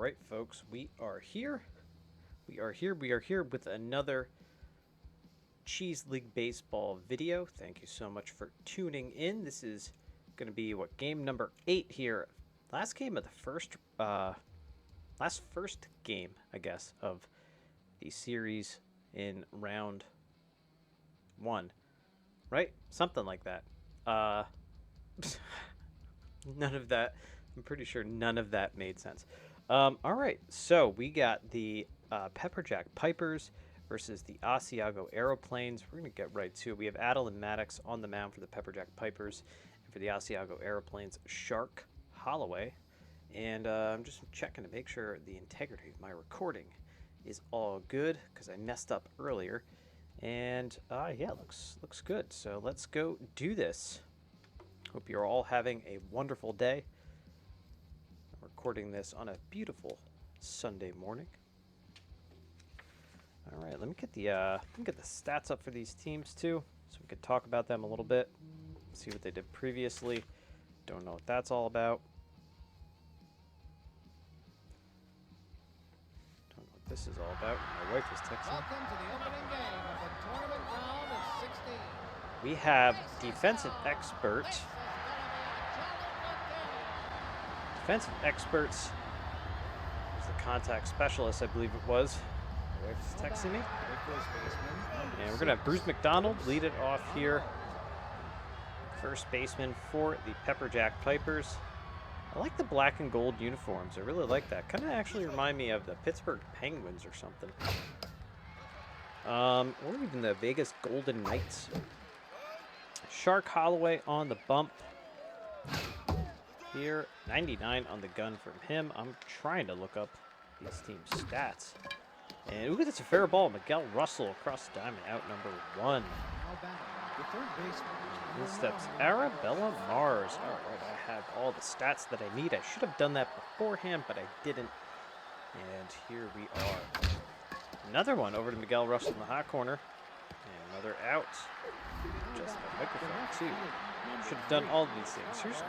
right, folks, we are here. We are here with another Cheese League Baseball video. Thank you so much for tuning in. This is going to be, game number 8 here. Last game of the first game, I guess, of the series in round 1. Right? Something like that. None of that, I'm pretty sure none of that made sense. Alright, so we got the Pepperjack Pipers versus the Asiago Aeroplanes. We're going to get right to it. We have Adel and Maddox on the mound for the Pepperjack Pipers, and for the Asiago Aeroplanes, Shark Holloway. And I'm just checking to make sure the integrity of my recording is all good, because I messed up earlier. And yeah, looks good. So let's go do this. Hope you're all having a wonderful day. I'm recording this on a beautiful Sunday morning. All right, let me get the stats up for these teams too, so we could talk about them a little bit. See what they did previously. Don't know what that's all about. Don't know what this is all about. My wife is texting. Welcome to the opening game of the tournament round of 16. We have defensive expert. Defensive experts. It's the contact specialist, I believe it was. My wife is texting me. And we're going to have Bruce McDonald lead it off here. First baseman for the Pepperjack Pipers. I like the black and gold uniforms. I really like that. Kind of actually remind me of the Pittsburgh Penguins or something. Or even the Vegas Golden Knights. Shark Holloway on the bump. Here, 99 on the gun from him. I'm trying to look up these teams' stats. And ooh, that's a fair ball. Miguel Russell across the diamond, out number 1. In steps Arabella Mars. All right, I have all the stats that I need. I should have done that beforehand, but I didn't. And here we are. Another one over to Miguel Russell in the hot corner. And another out. Just the microphone, too. Should have done all of these things. Here's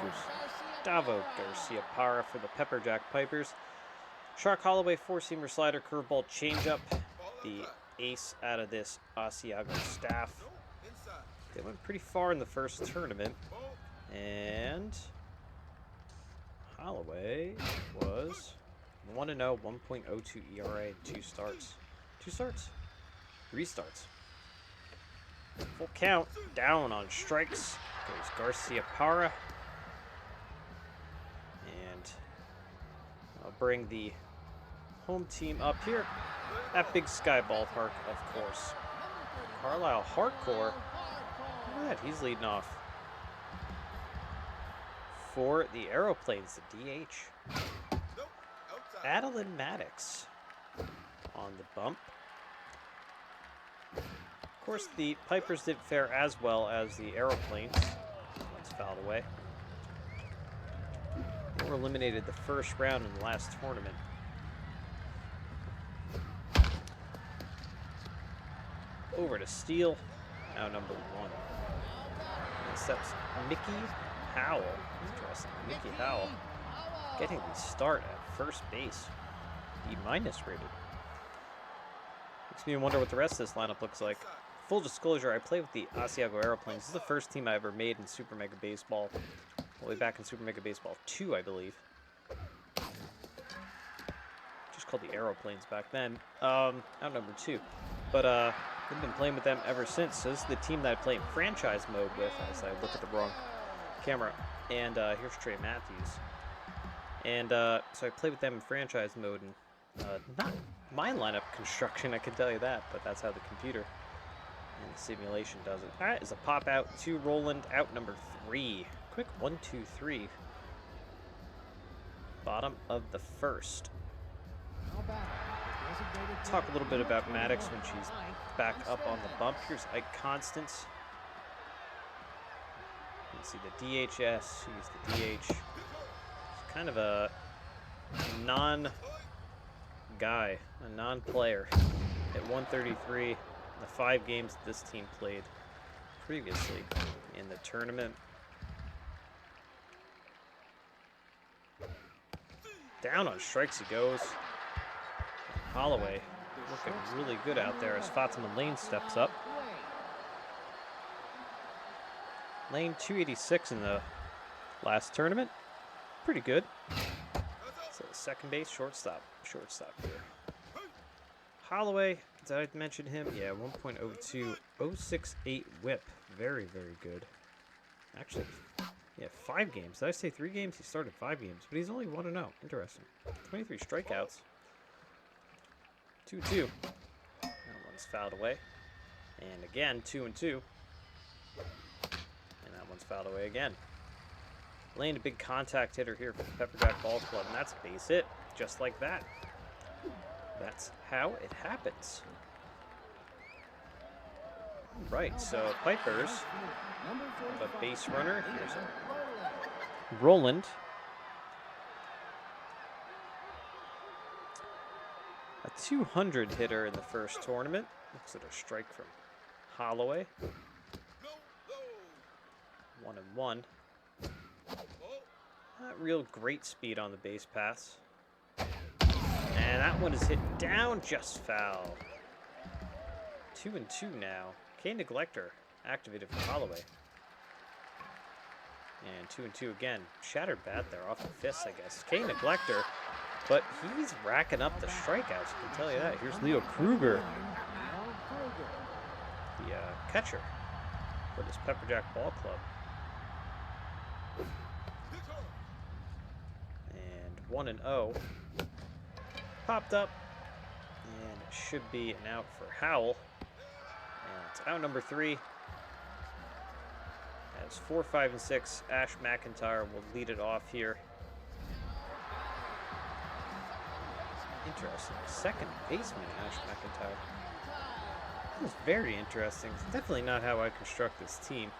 Gustavo Garcia-Parra for the Pepperjack Pipers. Shark Holloway, four-seamer slider, curveball, changeup. The ace out of this Asiago staff. They went pretty far in the first tournament. And Holloway was 1-0, 1.02 ERA, 2 starts. 2 starts? 3 starts. Full count, down on strikes, goes Garcia-Parra. And I'll bring the home team up here at Big Sky Ballpark, of course. Carlisle Hardcore, look at that, he's leading off. For the Aeroplanes, the DH. Adel and Maddox on the bump. Of course, the Pipers didn't fare as well as the Aeroplanes. That's fouled away. They were eliminated the first round in the last tournament. Over to Steele, now number 1. And steps Mickey Howell. Interesting, Mickey Howell getting the start at first base. B- rated. Makes me wonder what the rest of this lineup looks like. Full disclosure, I play with the Asiago Aeroplanes. This is the first team I ever made in Super Mega Baseball. All the way back in Super Mega Baseball 2, I believe. Just called the Aeroplanes back then. Out number 2. But I've been playing with them ever since. So this is the team that I play in franchise mode with, as I look at the wrong camera. And here's Trey Matthews. And so I play with them in franchise mode. And not my lineup construction, I can tell you that, but that's how the computer and the simulation does it. All right, is a pop out to Roland, out number 3. Quick 1, 2, 3. Bottom of the first. Talk a little bit about Maddox when she's back up on the bump. Here's Ike Constance. You can see the DHS. He's the DH. He's kind of a non-guy, a non-player. At 133, the 5 games that this team played previously in the tournament. Down on strikes he goes. Holloway looking really good out there as Fatima Lane steps up. Lane 286 in the last tournament. Pretty good. So second base, shortstop here. Holloway, did I mention him? Yeah, 1.02, 068 whip. Very, very good. Actually, yeah, 5 games. Did I say 3 games? He started 5 games, but he's only 1-0. Interesting. 23 strikeouts. 2-2. That one's fouled away. And again, 2-2. And that one's fouled away again. Lane, a big contact hitter here for the Pepperjack Ball Club, and that's a base hit, just like that. That's how it happens. Right, so Pipers have a base runner. Here's a Roland. A 200 hitter in the first tournament. Looks at a strike from Holloway. 1-1. Not real great speed on the base pass. And that one is hit down, just foul. 2-2 now. K Neglector activated for Holloway. And 2-2 again. Shattered bat there off the fist, I guess. K Neglector, but he's racking up the strikeouts, I can tell you that. Here's Leo Kruger, the catcher for this Pepperjack Ball Club. And 1-0. Popped up. And it should be an out for Howell. And it's out number 3. As 4, 5, and 6, Ash McIntyre will lead it off here. Interesting. Second baseman, Ash McIntyre. That was very interesting. It's definitely not how I construct this team.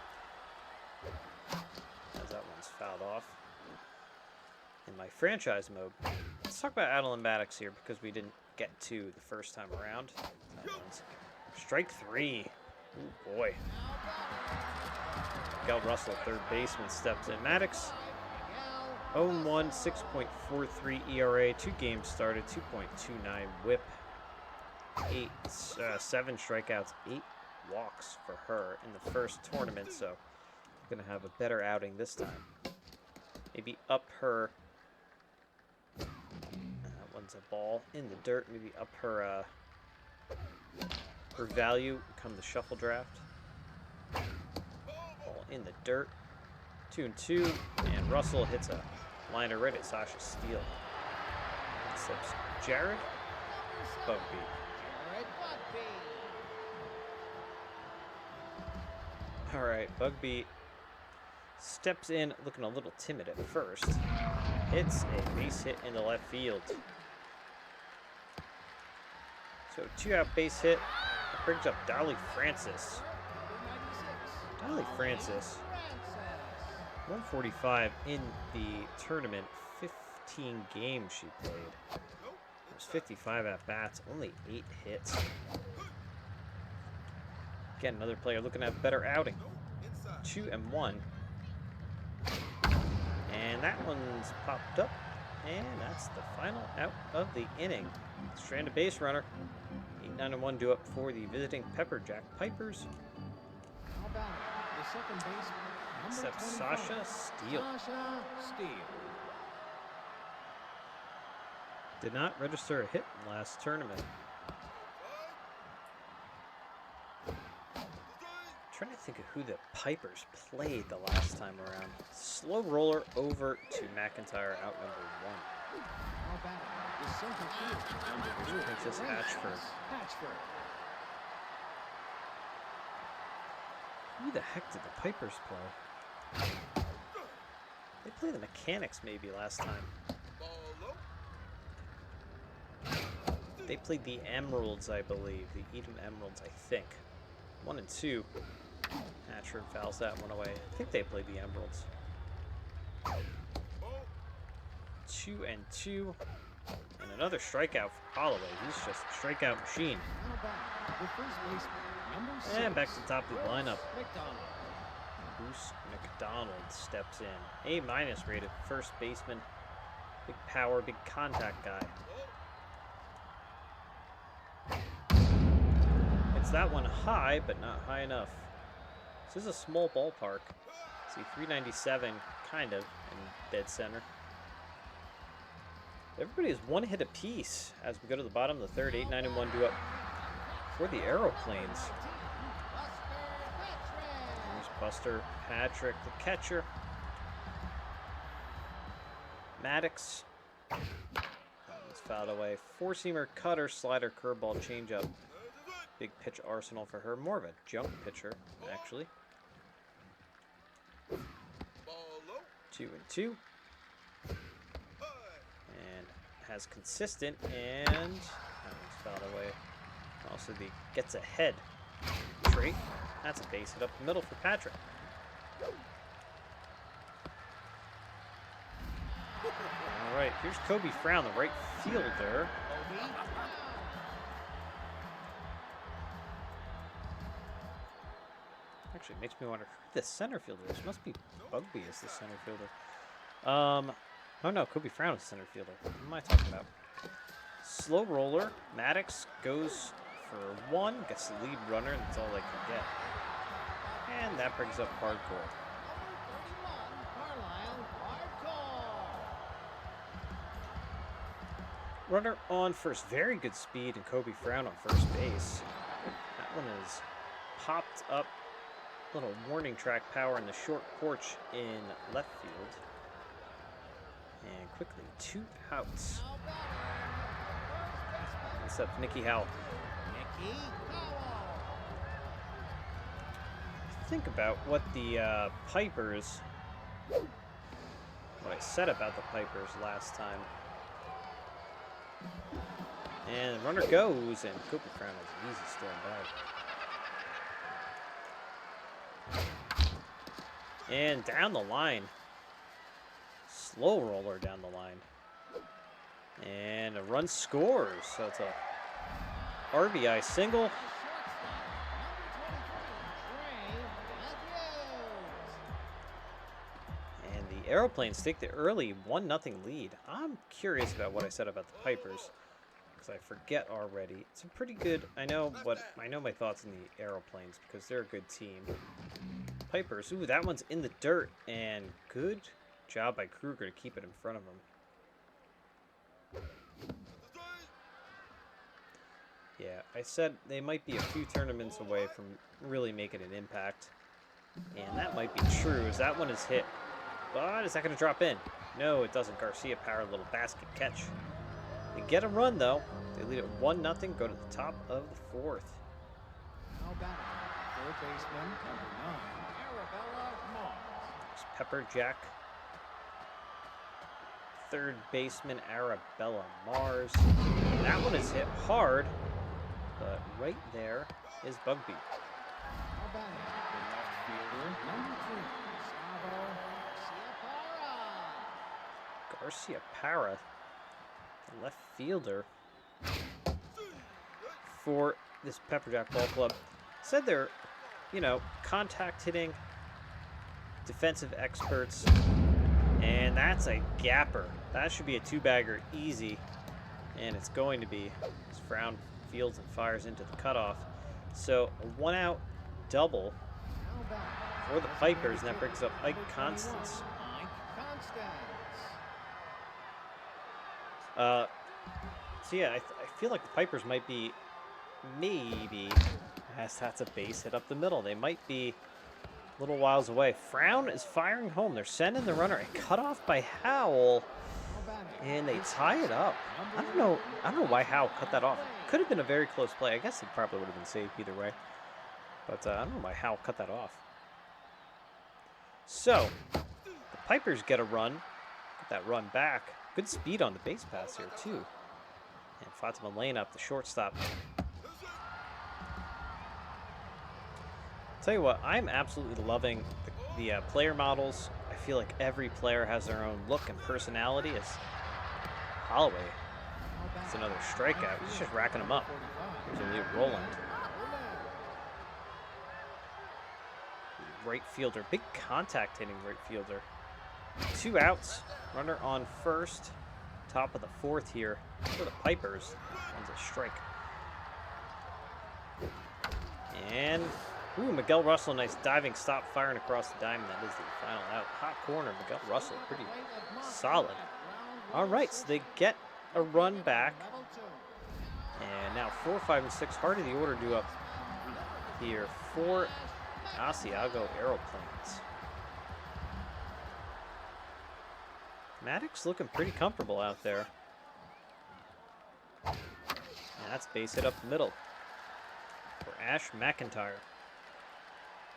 As that one's fouled off. In my franchise mode, let's talk about Adeline Maddox here because we didn't get to the first time around. That one's strike 3. Ooh, boy. Miguel Russell, third baseman, steps in. Maddox, 0-1, 6.43 ERA, 2 games started, 2.29 whip, 7 strikeouts, 8 walks for her in the first tournament, so going to have a better outing this time. Maybe up her, that one's a ball in the dirt, maybe up her, her value come the shuffle draft. Ball in the dirt, 2-2, and Russell hits a liner right at Sasha Steele. Steps Jared Bugby. All right, Bugby steps in looking a little timid at first. Hits a base hit in the left field. So 2-out base hit. That brings up Dolly Francis. Dolly Francis, 145 in the tournament, 15 games she played. It was 55 at-bats, only 8 hits. Again, another player looking at a better outing. 2-1. And that one's popped up. And that's the final out of the inning. Stranded base runner. 8-9-1 due up for the visiting Pepperjack Pipers. How about the second baseman, Except Sasha Steele. Sasha Steele. Did not register a hit in the last tournament. Trying to think of who the Pipers played the last time around. Slow roller over to McIntyre, out number 1. How about the center field, number 2, Princess Hatchford. Who the heck did the Pipers play? They played the Mechanics maybe last time. They played the Emeralds, I believe. The Edom Emeralds, I think. 1 and 2. Hatchford fouls that one away. I think they played the Emeralds. 2-2. And another strikeout for Holloway. He's just a strikeout machine. How about the first baseman, number 6, And back to the top of the lineup. McDonald. Bruce McDonald steps in. A- rated first baseman. Big power, big contact guy. It's that one high, but not high enough. This is a small ballpark. See, 397, kind of, in dead center. Everybody is one hit apiece as we go to the bottom of the third. 8, 9, and 1 due up for the Aeroplanes. There's Buster Patrick, the catcher. Maddox. He's fouled away. Four-seamer, cutter, slider, curveball, changeup. Big pitch arsenal for her. More of a junk pitcher, actually. 2 and 2. And has consistent, and that one's fouled away. Also the gets ahead trait. That's a base hit up the middle for Patrick. All right, here's Kobe Frown, the right fielder. Actually, it makes me wonder who the center fielder is. Must be Bugby is the center fielder. Oh no, Kobe Frown is the center fielder. What am I talking about? Slow roller. Maddox goes for 1, gets the lead runner, and that's all they can get. And that brings up hardcore. Runner on first. Very good speed, and Kobe Frown on first base. That one is popped up. Little warning track power in the short porch in left field. And quickly, 2 outs. What's up, Nicky Howell? Think about what the Pipers, what I said about the Pipers last time. And the runner goes, and Kobe Frown has an easy stolen bag. And down the line. Slow roller down the line. And a run scores. So it's a RBI single. And the Aeroplanes take the early 1-0 lead. I'm curious about what I said about the Pipers, because I forget already. It's a pretty good. I know my thoughts on the Aeroplanes because they're a good team. Pipers. Ooh, that one's in the dirt, and good job by Kruger to keep it in front of him. Yeah, I said they might be a few tournaments away from really making an impact, and that might be true, as that one is hit. But is that going to drop in? No, it doesn't. Garcia Power, little basket catch. They get a run, though. They lead it 1-0, go to the top of the 4th. How about it? Third baseman, number 9, Arabella Mars. There's Pepper Jack. Third baseman, Arabella Mars. That one is hit hard, but right there is Bugby. How about it? The left fielder, number 3, Gustavo Garcia Parra, the left fielder for this Pepperjack Ball Club. Said they're, contact hitting, defensive experts, and that's a gapper. That should be a 2-bagger easy, and it's going to be. As Frown fields and fires into the cutoff. So a 1-out double for the Pipers, and that brings up Ike Constance. So yeah, I feel like the Pipers might be, maybe, as that's a base hit up the middle. They might be a little whiles away. Frown is firing home. They're sending the runner. A cutoff by Howell, and they tie it up. I don't know why Howell cut that off. Could have been a very close play. I guess it probably would have been safe either way. But I don't know why Howell cut that off. So the Pipers get a run. Get that run back. Good speed on the base pass here, too. And Fatima Lane up, the shortstop. Tell you what, I'm absolutely loving the player models. I feel like every player has their own look and personality. As Holloway, it's another strikeout. He's just racking them up. Here's a new Roland. Right fielder, big contact hitting right fielder. 2 outs, runner on first. Top of the fourth here for the Pipers. One's a strike. And, ooh, Miguel Russell, nice diving stop, firing across the diamond. That is the final out. Hot corner, Miguel Russell, pretty solid. All right, so they get a run back. And now 4, 5, and 6, heart of the order due up here for Asiago Aeroplanes. Maddox looking pretty comfortable out there. And that's base hit up the middle for Ash McIntyre,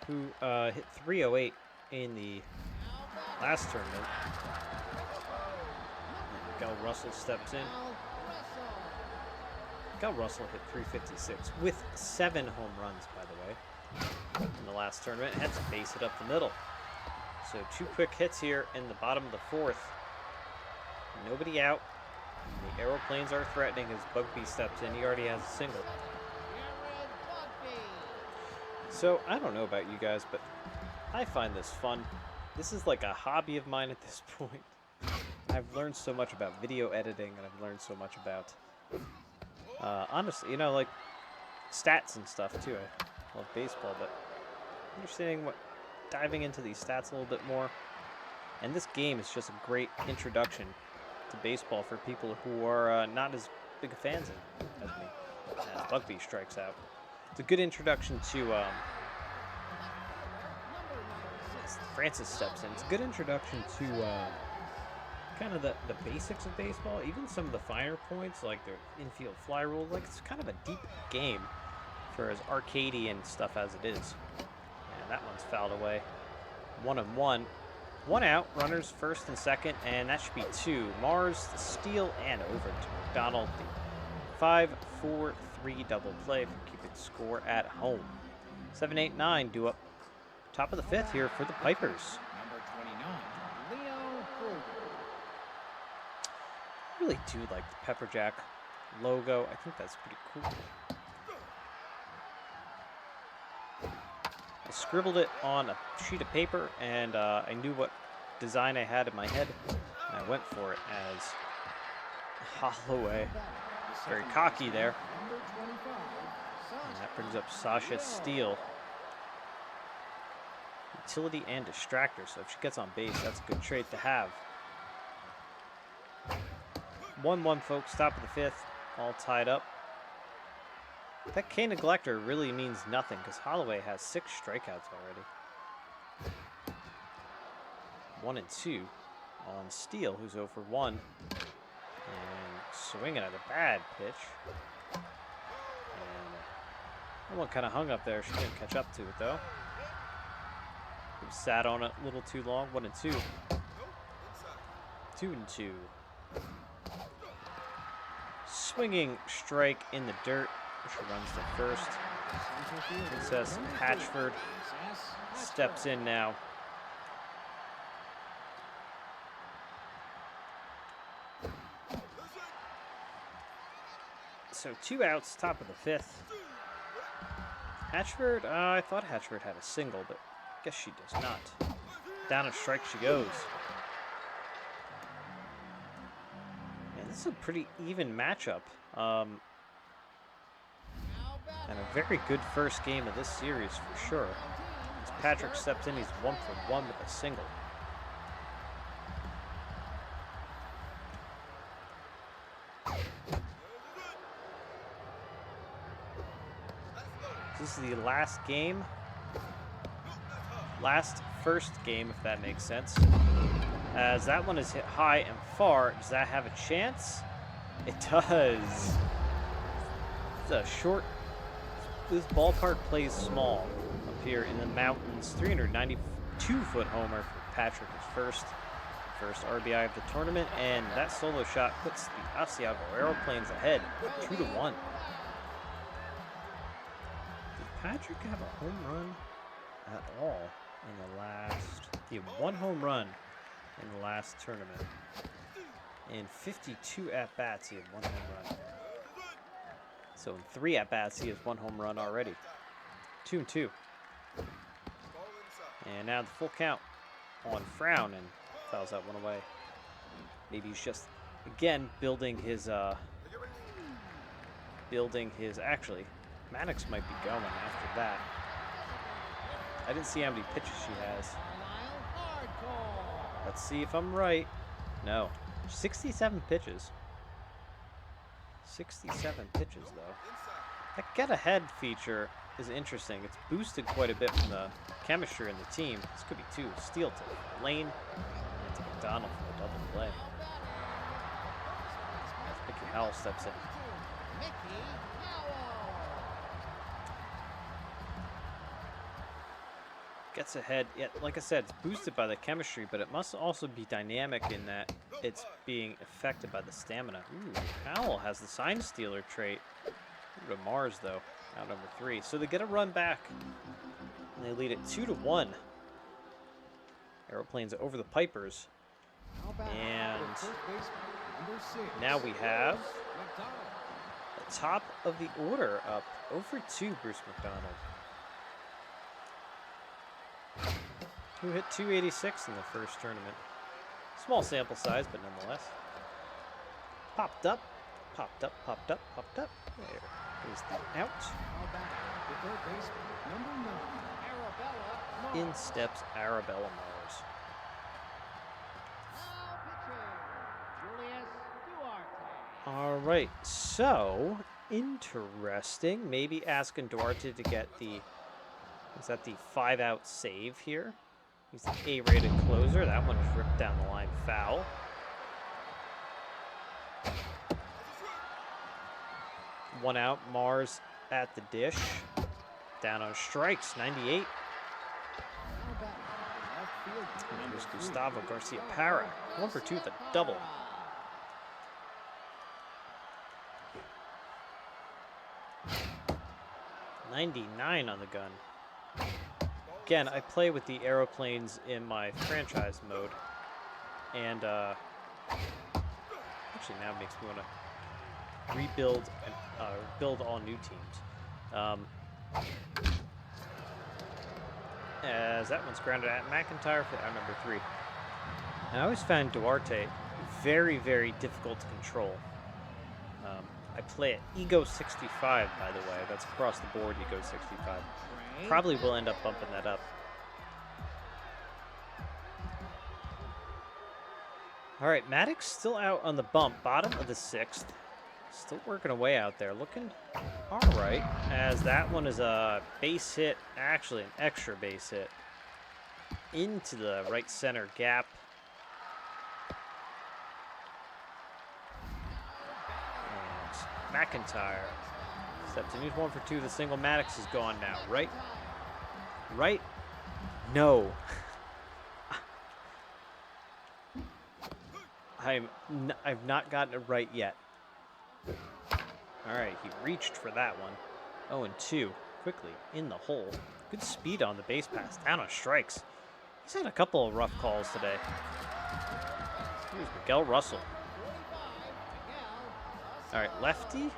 who hit 308 in the last tournament. Miguel Russell steps in. Miguel Russell hit 356 with 7 home runs, by the way, in the last tournament. Had to base it up the middle. So 2 quick hits here in the bottom of the fourth. Nobody out. The Aeroplanes are threatening as Bugby steps in. He already has a single. So I don't know about you guys, but I find this fun. This is like a hobby of mine at this point. I've learned so much about video editing, and I've learned so much about, honestly, you know, like stats and stuff too. I love baseball, but understanding diving into these stats a little bit more. And this game is just a great introduction to baseball for people who are not as big fans as me. As Bugby strikes out. It's a good introduction to, Francis steps in. It's a good introduction to kind of the basics of baseball, even some of the finer points, like the infield fly rule. Like, it's kind of a deep game for as arcadey and stuff as it is. And that one's fouled away. 1-1. 1 out, runners first and second, and that should be 2. Mars, the steal, and over to McDonald, the 5-4-3 double play for keeping score at home. 7-8-9 due up top of the fifth here for the Pipers. Number 29, Leo Kruger. I really do like the Pepper Jack logo. I think that's pretty cool. I scribbled it on a sheet of paper, and I knew what design I had in my head, and I went for it as Holloway. Very cocky there. And that brings up Sasha Steele. Utility and distractor, so if she gets on base, that's a good trait to have. 1-1, folks, top of the fifth, all tied up. That K neglector really means nothing because Holloway has 6 strikeouts already. 1 and 2 on Steele, who's 0 for 1. And swinging at a bad pitch. And that one kind of hung up there. She didn't catch up to it, though. He sat on it a little too long. 1 and 2. 2 and 2. Swinging strike in the dirt. She runs to first. Princess Hatchford steps in now. So 2 outs, top of the fifth. Hatchford, I thought Hatchford had a single, but I guess she does not. Down a strike she goes. And this is a pretty even matchup. And a very good first game of this series for sure. As Patrick steps in, he's 1 for 1 with a single. This is the last game. Last first game, if that makes sense. As that one is hit high and far. Does that have a chance? It does. It's a short. This ballpark plays small up here in the mountains. 392-foot homer for Patrick, his first RBI of the tournament, and that solo shot puts the Asiago Aeroplanes ahead, 2-1. Did Patrick have a home run at all in the last? He had 1 home run in the last tournament. In 52 at bats, he had 1 home run. So in 3 at-bats, he has 1 home run already. 2-2. And now the full count on Frown, and fouls that one away. Maybe he's just again, building his, actually, Maddox might be going after that. I didn't see how many pitches she has. Let's see if I'm right. No, 67 pitches. 67 pitches, though. That get ahead feature is interesting. It's boosted quite a bit from the chemistry in the team. This could be two. Steal to Lane and to McDonald for the double play. Mickey Howell steps in. Gets ahead. Yeah, like I said, it's boosted by the chemistry, but it must also be dynamic in that it's being affected by the stamina. Ooh, Howell has the sign stealer trait. Ooh, to Mars, though, out number 3. So they get a run back, and they lead it 2-1. Aeroplanes over the Pipers. And now we have the top of the order up. 0-for-2, Bruce McDonald. Who hit 286 in the first tournament. Small sample size, but nonetheless. Popped up, popped up, popped up, popped up. There is the out. In steps Arabella Mars. All right, so interesting. Maybe asking Duarte to get the, is that the 5-out save here? He's the A-rated closer. That one is ripped down the line, foul. One out, Mars at the dish. Down on strikes, 98. And there's Gustavo Garcia-Para. 1-for-2 with a double. .99 on the gun. Again, I play with the aeroplanes in my franchise mode, and actually now it makes me want to rebuild and build all new teams. As that one's grounded at McIntyre for out number 3. And I always found Duarte very, very difficult to control. I play at Ego 65, by the way. That's across the board, Ego 65. Probably will end up bumping that up. All right, Maddox still out on the bump, bottom of the 6th. Still working away out there, looking all right, as that one is a base hit, actually an extra base hit, into the right center gap. And McIntyre steps in. He's 1-for-2. The single. Maddox is gone now. Right? Right? No. I've not gotten it right yet. All right, he reached for that one. 0-2. Quickly in the hole. Good speed on the base pass. Down on strikes. He's had a couple of rough calls today. Here's Miguel Russell. All right, lefty.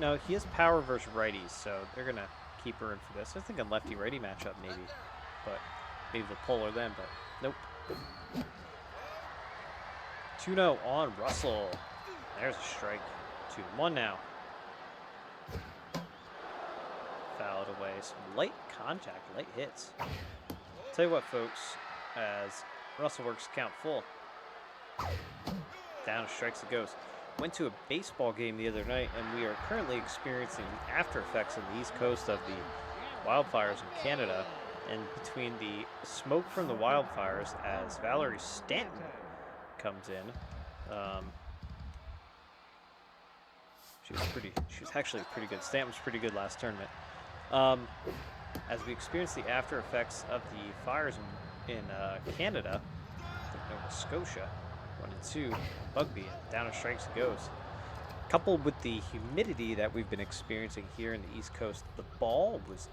No, he has power versus righties, so they're going to keep her in for this. I think a lefty-righty matchup maybe, but maybe the polar then, but nope. 2-0 on Russell. There's a strike. 2-1 now. Fouled away. Some light contact, light hits. Tell you what, folks, as Russell works count full. Down strikes it goes. Went to a baseball game the other night, and we are currently experiencing the after effects on the east coast of the wildfires in Canada. And between the smoke from the wildfires, as Valerie Stanton comes in, she was actually pretty good. Stanton was pretty good last tournament. As we experience the after effects of the fires in Canada, I think Nova Scotia, 1-2, Bugby, and down a strikes it goes. Coupled with the humidity that we've been experiencing here in the East Coast, the ball was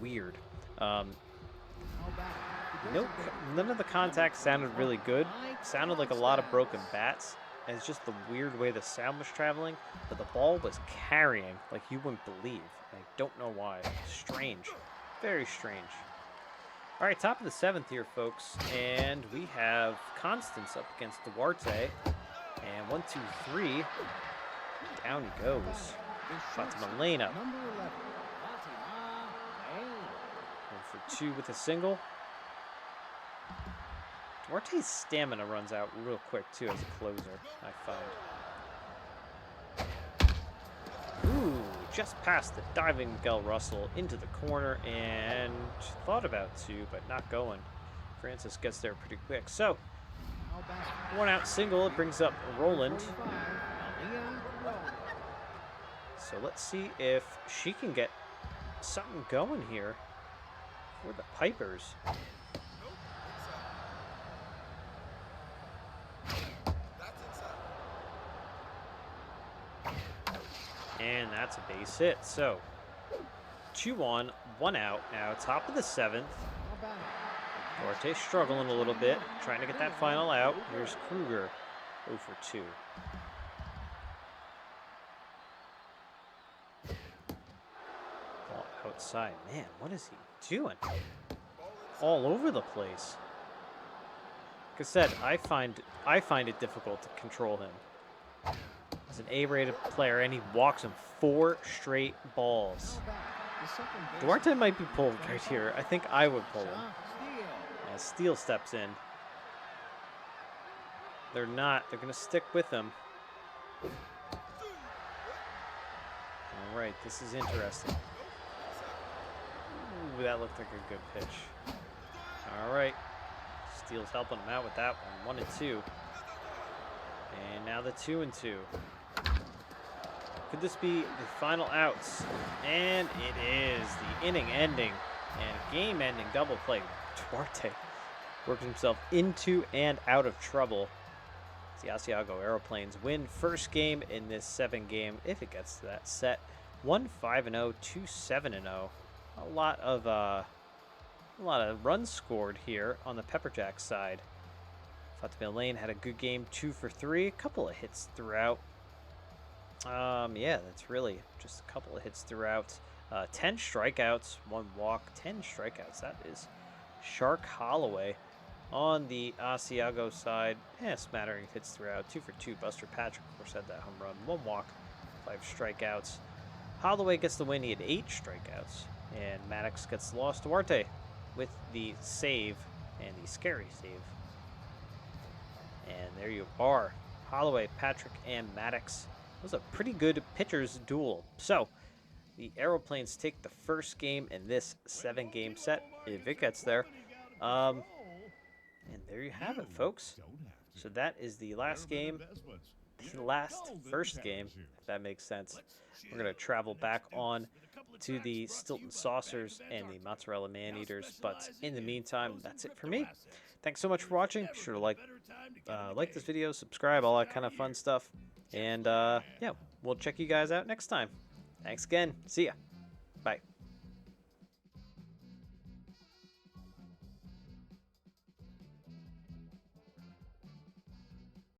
weird. None of the contact sounded really good. Sounded like a lot of broken bats. And it's just the weird way the sound was traveling, but the ball was carrying like you wouldn't believe. I don't know why. Strange. Very strange. All right, top of the 7th here, folks, and we have Constance up against Duarte. And 1, 2, 3. Down he goes. Fatima Lane up. Number 11, Fatima Lane. 1 for 2 with a single. Duarte's stamina runs out real quick, too, as a closer, I find. Ooh, just past the diving Miguel Russell into the corner, and thought about to, but not going. Francis gets there pretty quick. So, Now back. 1 out single. It brings up Roland. 45, Aaliyah Roland. So let's see if she can get something going here for the Pipers. And that's a base hit. So 2 on, 1 out. Now top of the 7th. Now back. Duarte struggling a little bit, trying to get that final out. Here's Kruger, 0 for 2. Ball outside. Man, what is he doing? All over the place. Like I said, I find it difficult to control him. As an A-rated player, and he walks him 4 straight balls. Now back. The second baseman. Duarte might be pulled right here. I think I would pull him. Shot steal. As Steele steps in. They're not. They're going to stick with him. All right, this is interesting. Ooh, that looked like a good pitch. All right. Steele's helping him out with that one. 1 and 2. And now the 2 and 2. Could this be the final outs? And it is the inning-ending and game-ending double play. Duarte works himself into and out of trouble. The Asiago Aeroplanes win first game in this 7-game, if it gets to that set. 1-5-0, 2-7-0. A lot of runs scored here on the Pepperjack side. Fatima Lane had a good game, 2 for 3. A couple of hits throughout. Yeah, that's really just a couple of hits throughout. 10 strikeouts, 1 walk, 10 strikeouts. That is Shark Holloway. On the Asiago side, smattering of hits throughout. 2 for 2. Buster Patrick, of course, had that home run. 1 walk, 5 strikeouts. Holloway gets the win. He had 8 strikeouts. And Maddox gets the loss. Duarte with the save and the scary save. And there you are. Holloway, Patrick, and Maddox. It was a pretty good pitcher's duel. So, the Aeroplanes take the first game in this 7-game set, if it gets there. And there you have it, folks. So that is the last game, the last first game, if that makes sense. We're going to travel back on to the Stilton Saucers and the Mozzarella Man-Eaters. But in the meantime, that's it for me. Thanks so much for watching. Be sure to like this video, subscribe, all that kind of fun stuff. And, yeah, we'll check you guys out next time. Thanks again. See ya. Bye.